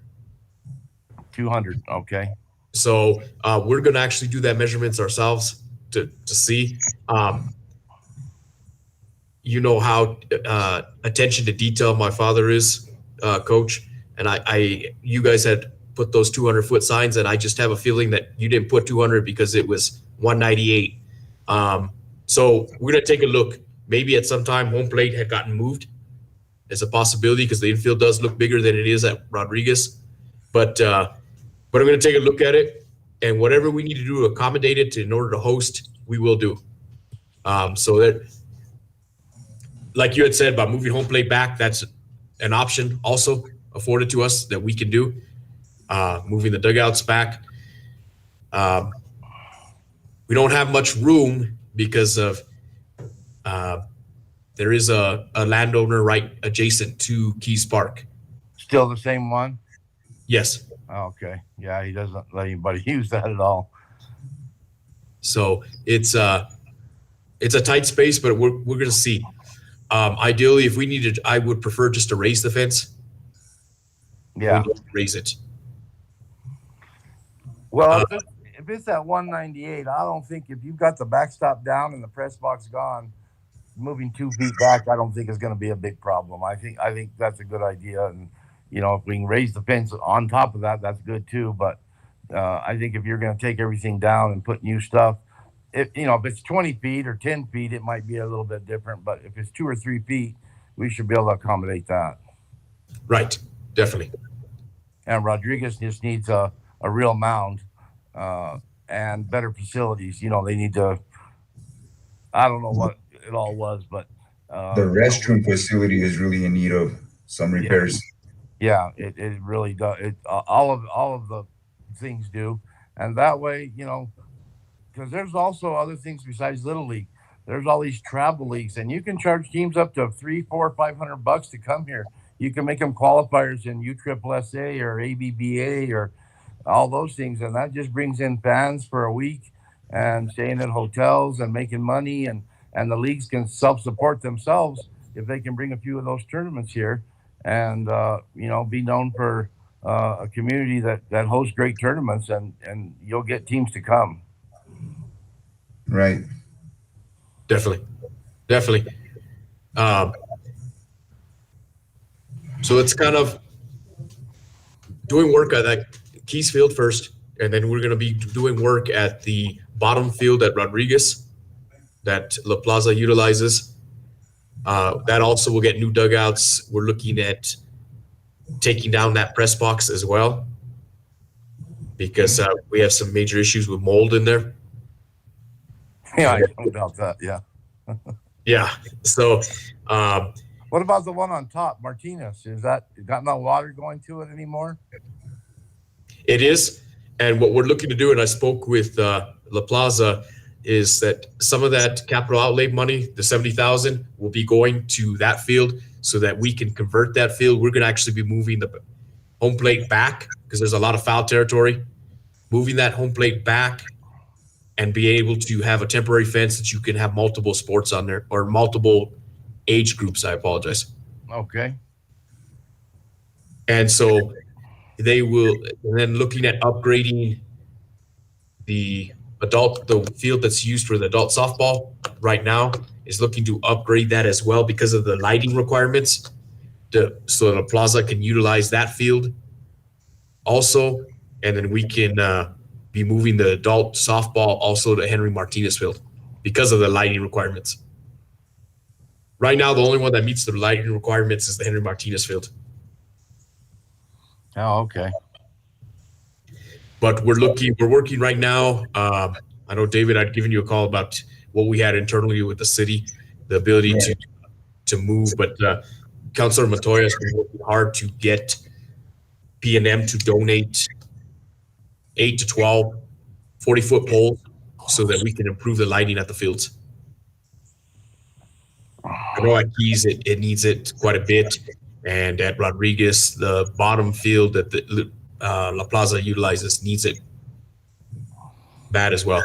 200, okay. So we're going to actually do that measurements ourselves to see. You know how attention to detail my father is, Coach, and you guys had put those 200-foot signs, and I just have a feeling that you didn't put 200 because it was 198. So we're going to take a look. Maybe at some time home plate had gotten moved. It's a possibility because the infield does look bigger than it is at Rodriguez, but I'm going to take a look at it, and whatever we need to do to accommodate it in order to host, we will do. So that, like you had said about moving home plate back, that's an option also afforded to us that we can do. Moving the dugouts back. We don't have much room because of there is a landowner right adjacent to Keys Park. Still the same one? Yes. Okay. Yeah, he doesn't let anybody use that at all. So it's a tight space, but we're going to see. Ideally, if we needed, I would prefer just to raise the fence. Yeah. Raise it. Well, if it's at 198, I don't think, if you've got the backstop down and the press box gone, moving 2 feet back, I don't think it's going to be a big problem. I think that's a good idea. And, you know, if we can raise the fence on top of that, that's good too. But I think if you're going to take everything down and put new stuff, if it's 20 feet or 10 feet, it might be a little bit different. But if it's 2 or 3 feet, we should be able to accommodate that. Right. Definitely. And Rodriguez just needs a real mound. and better facilities. You know, they need to. I don't know what it all was, but The restroom facility is really in need of some repairs. yeah, it really does. It all of the things do, and that way, you know, because there's also other things besides Little League. There's all these travel leagues, and you can charge teams up to $300, $400, $500 to come here. You can make them qualifiers in USSSA or ABBA or all those things, and that just brings in fans for a week and staying at hotels and making money, and the leagues can self-support themselves if they can bring a few of those tournaments here, and you know, be known for a community that hosts great tournaments, and you'll get teams to come. Right. Definitely. So it's kind of doing work at that Keys Field first, and then we're going to be doing work at the bottom field at Rodriguez that La Plaza utilizes. That also will get new dugouts. We're looking at taking down that press box as well, because we have some major issues with mold in there. Yeah, I know about that. Yeah. Yeah. So What about the one on top, Martinez? Is that got no water going to it anymore? it is. And what we're looking to do, and I spoke with La Plaza, is that some of that capital outlay money, the $70,000, will be going to that field so that we can convert that field. We're going to actually be moving the home plate back because there's a lot of foul territory. Moving that home plate back and be able to have a temporary fence that you can have multiple sports on there, or multiple age groups. I apologize. Okay. And so they will, and then looking at upgrading the field that's used for the adult softball right now is looking to upgrade that as well because of the lighting requirements, so the Plaza can utilize that field also. And then we can be moving the adult softball also to Henry Martinez Field because of the lighting requirements. Right now, the only one that meets the lighting requirements is the Henry Martinez Field. Oh, okay. But we're working right now. I know, David, I'd given you a call about what we had internally with the city, the ability to move. But Councilor Montoya has been working hard to get P&M to donate 8 to 12 40-foot poles so that we can improve the lighting at the fields. I know at Keys it needs it quite a bit, and at Rodriguez, the bottom field that the La Plaza utilizes needs it bad as well.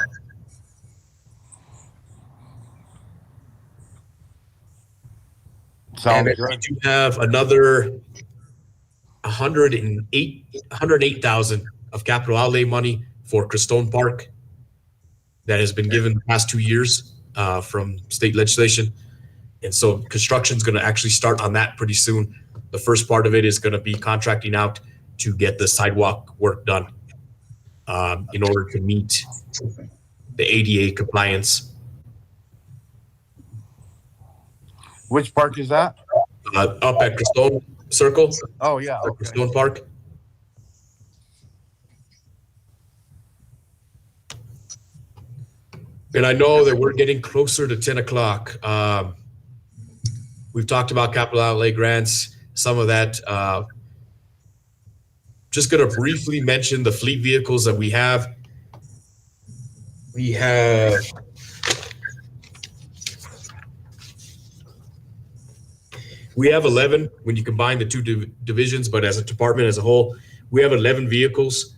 Sounds And good. we do have another 108,000 of capital outlay money for Crestone Park that has been given the past 2 years from state legislation. And so construction is going to actually start on that pretty soon. The first part of it is going to be contracting out to get the sidewalk work done in order to meet the ADA compliance. Which park is that? Up at Crestone Circle, Oh, yeah. Okay. Crestone Park. And I know that we're getting closer to 10 o'clock. We've talked about capital outlay grants, some of that. Just going to briefly mention the fleet vehicles that we have. We have We have 11 when you combine the two divisions, but as a department as a whole, we have 11 vehicles,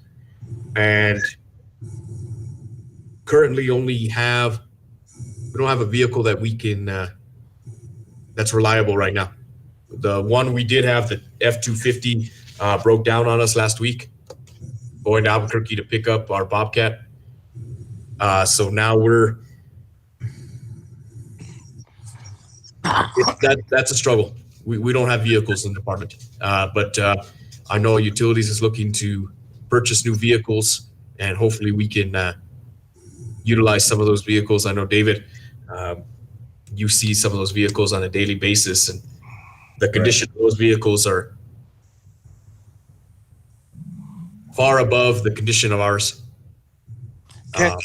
and currently we don't have a vehicle that we can that's reliable right now. The one we did have, the F-250, broke down on us last week, going to Albuquerque to pick up our Bobcat. So now that's a struggle. We don't have vehicles in the department, but I know utilities is looking to purchase new vehicles, and hopefully we can utilize some of those vehicles. I know, David, you see some of those vehicles on a daily basis, and the condition of those vehicles are far above the condition of ours. Uh,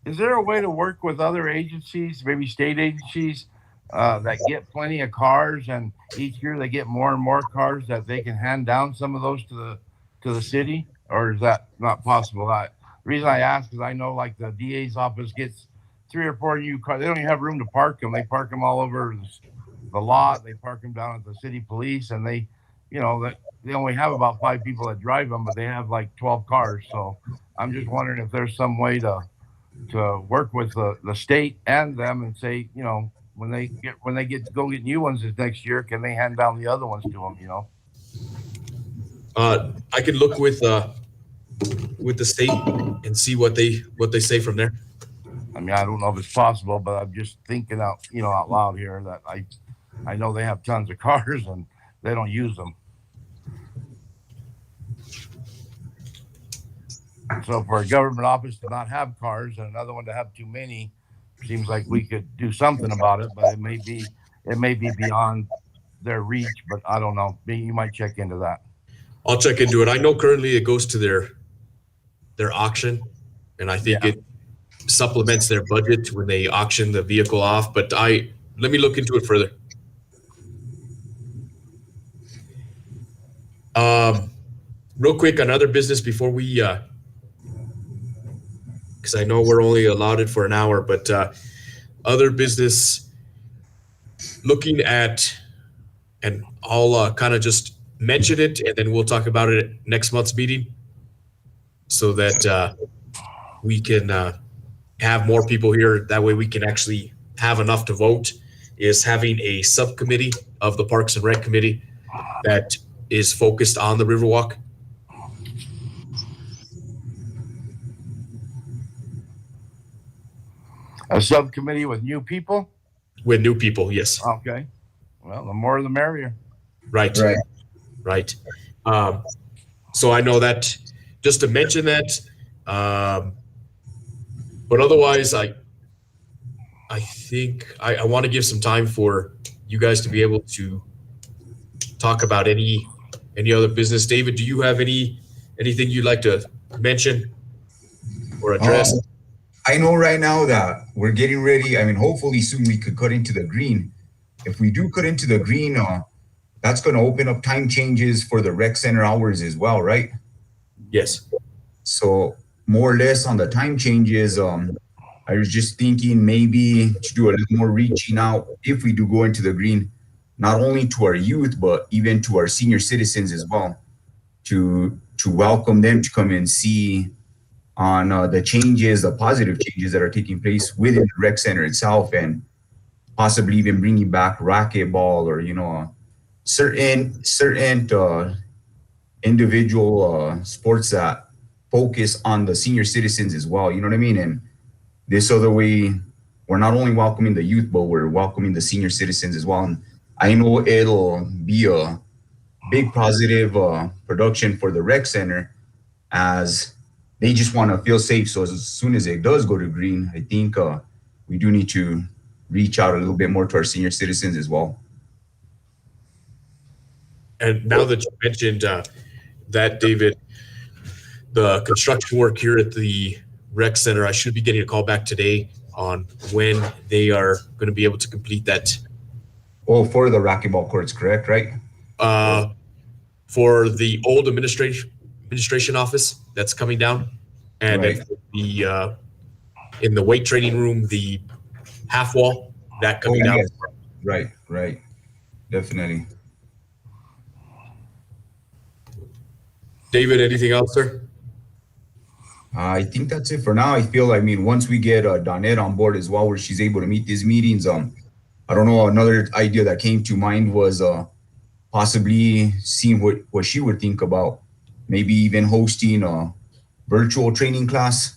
Is there a way to work with other agencies, maybe state agencies, that get plenty of cars, and each year they get more and more cars, that they can hand down some of those to the city, or is that not possible? The reason I ask is I know like the DA's office gets 3 or 4 new cars. They don't even have room to park them. They park them all over the lot. They park them down at the city police, and that they only have about 5 people that drive them, but they have like 12 cars. So I'm just wondering if there's some way to work with the state and them and say, when they get to go get new ones this next year, can they hand down the other ones to them? I can look with the state and see what they say from there. I mean, I don't know if it's possible, but I'm just thinking out loud here that I know they have tons of cars and they don't use them. So for a government office to not have cars and another one to have too many, seems like we could do something about it, but it may be beyond their reach, but I don't know. You might check into that. I'll check into it. I know currently it goes to their auction, and I think it supplements their budget when they auction the vehicle off, but let me look into it further. Real quick, another business before we because I know we're only allotted for an hour, but other business, looking at, and I'll kind of just mention it, and then we'll talk about it at next month's meeting, so that we can have more people here. That way we can actually have enough to vote, is having a subcommittee of the Parks and Rec Committee that is focused on the Riverwalk. A subcommittee with new people? With new people, yes. Okay. Well, the more the merrier. Right. So I know that, just to mention that, but otherwise, I think I want to give some time for you guys to be able to talk about any other business. David, do you have anything you'd like to mention or address? I know right now that we're getting ready. I mean, hopefully soon we could cut into the green. If we do cut into the green, that's going to open up time changes for the rec center hours as well, right? Yes. So more or less on the time changes, I was just thinking maybe to do a little more reaching out if we do go into the green, not only to our youth, but even to our senior citizens as well, to welcome them to come and see on the positive changes that are taking place within the rec center itself, and possibly even bringing back racquetball or, certain individual sports that focus on the senior citizens as well. You know what I mean? And this other way, we're not only welcoming the youth, but we're welcoming the senior citizens as well. And I know it'll be a big positive production for the rec center, as they just want to feel safe. So as soon as it does go to green, I think we do need to reach out a little bit more to our senior citizens as well. And now that you mentioned that, David, the construction work here at the rec center, I should be getting a call back today on when they are going to be able to complete that. Oh, for the racquetball courts, correct, right? For the old administration office that's coming down, and Right. then the in the weight training room, the half wall that coming down. Yes. Right. Definitely. David, anything else, sir? I think that's it for now. Once we get Donette on board as well, where she's able to meet these meetings, I don't know, another idea that came to mind was possibly seeing what she would think about maybe even hosting a virtual training class.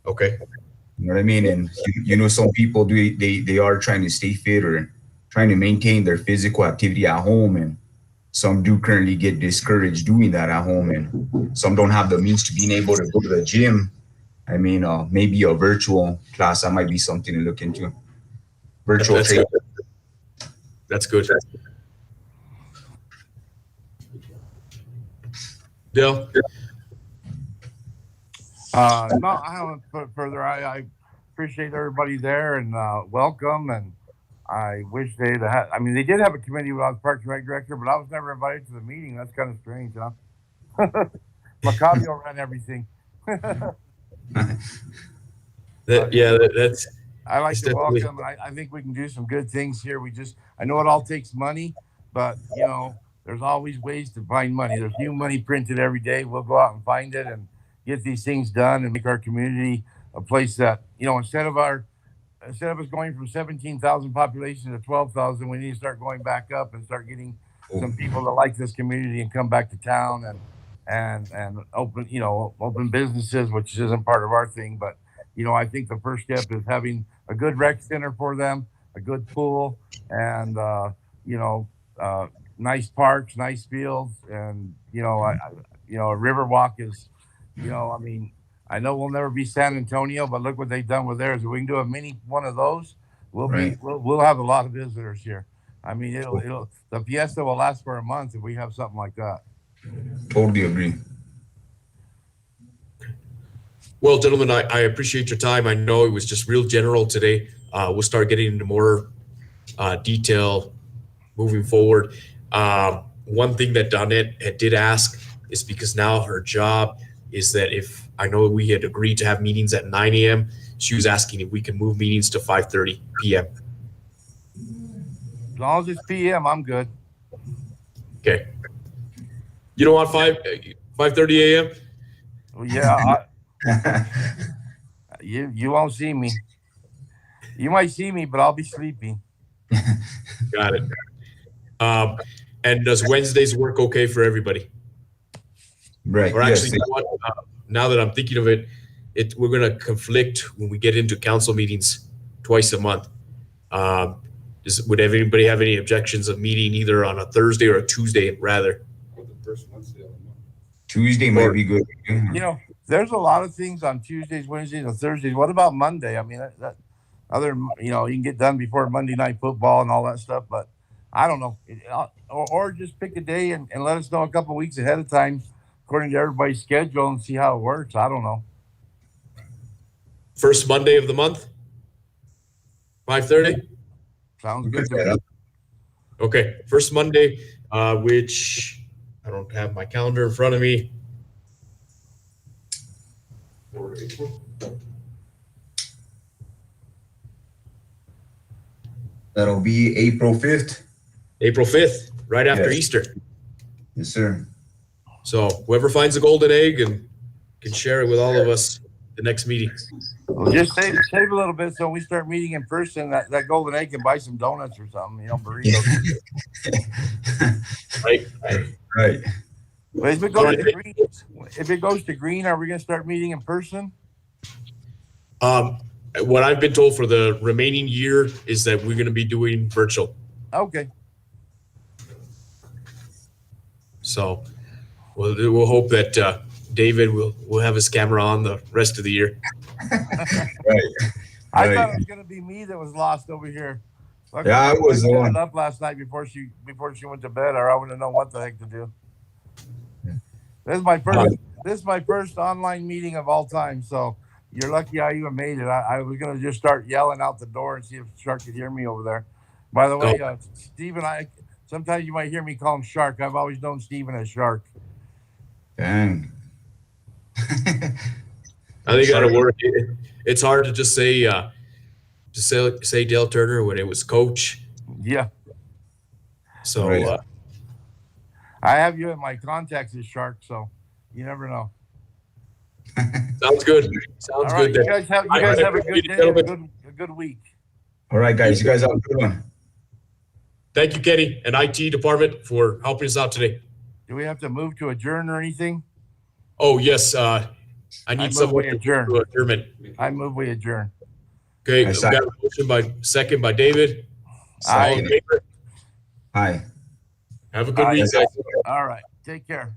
Okay. You know what I mean? And some people they are trying to stay fit or trying to maintain their physical activity at home, and some do currently get discouraged doing that at home, and some don't have the means to being able to go to the gym. I mean, maybe a virtual class, that might be something to look into. Virtual That's training. good. That's good. Dale? No, I haven't put further. I appreciate everybody there and welcome. And I wish they'd had. I mean, they did have a committee when I was Parks and Rec director, but I was never invited to the meeting. That's kind of strange, huh? Macabio ran everything. That's I like It's to definitely- welcome. I think we can do some good things here. I know it all takes money, but you know, there's always ways to find money. There's new money printed every day. We'll go out and find it and get these things done and make our community a place that, you know, instead of us going from 17,000 population to 12,000, we need to start going back up and start getting some people that like this community and come back to town and open businesses, which isn't part of our thing, but you know, I think the first step is having a good rec center for them, a good pool, and nice parks, nice fields, and a river walk is, I mean, I know we'll never be San Antonio, but look what they've done with theirs. If we can do a mini one of those, we'll have a lot of visitors here. I mean, the fiesta will last for a month if we have something like that. Totally agree. Well, gentlemen, I appreciate your time. I know it was just real general today. We'll start getting into more detail moving forward. One thing that Donette did ask is because now her job is that if I know we had agreed to have meetings at 9 a.m., she was asking if we can move meetings to 5:30 p.m. As long as it's PM, I'm good. Okay. You don't want 5:30 a.m.? Well, yeah, you won't see me. You might see me, but I'll be sleeping. Got it. And does Wednesdays work okay for everybody? Right. Or Yes. actually, you know what? Now that I'm thinking of it, we're going to conflict when we get into council meetings twice a month. Would anybody have any objections of meeting either on a Thursday or a Tuesday rather? Or the first Wednesday of the month. Tuesday might be good. You know, there's a lot of things on Tuesdays, Wednesdays, and Thursdays. What about Monday? I mean, that other, you can get done before Monday Night Football and all that stuff, but I don't know. Or just pick a day and let us know a couple of weeks ahead of time, according to everybody's schedule, and see how it works. I don't know. First Monday of the month? 5:30? Sounds We good could to set me. up. Okay, first Monday, which I don't have my calendar in front of me. Or April. That'll be April 5th. April 5th, right after Yes. Easter. Yes, sir. So whoever finds a golden egg and can share it with all of us the next meeting. Well, just save a little bit so when we start meeting in person, that golden egg can buy some donuts or something, burritos. Right? Right. But if it goes to green, are we gonna start meeting in person? What I've been told for the remaining year is that we're going to be doing virtual. Okay. So we'll hope that David will have his camera on the rest of the year. Right. I Right. thought it was gonna be me that was lost over here. Luckily, Yeah, I was the set one. it up last night before she went to bed, or I wouldn't know what the heck to do. This is my first online meeting of all time, so you're lucky I even made it. I was gonna just start yelling out the door and see if Shark could hear me over there. By the way, Stephen, sometimes you might hear me call him Shark. I've always known Stephen as Shark. Dang. I think that'll work. It's hard to just say Dale Turner when it was Coach. Yeah, So Right. I have you in my contacts as Shark, so you never know. sounds good. Sounds All right, good. you Then. guys have I a appreciate good it, day, and gentlemen. a good week. All right, guys. You guys have a good one. Thank you, Kenny, and IT department for helping us out today. Do we have to move to adjourn or anything? Oh yes, I I need move someone we to adjourn. do adjournment. I move we adjourn. Okay, I we got a motion second by David. All in Aye. favor? Hi. Have a good Aye. week, guys. All right, take care.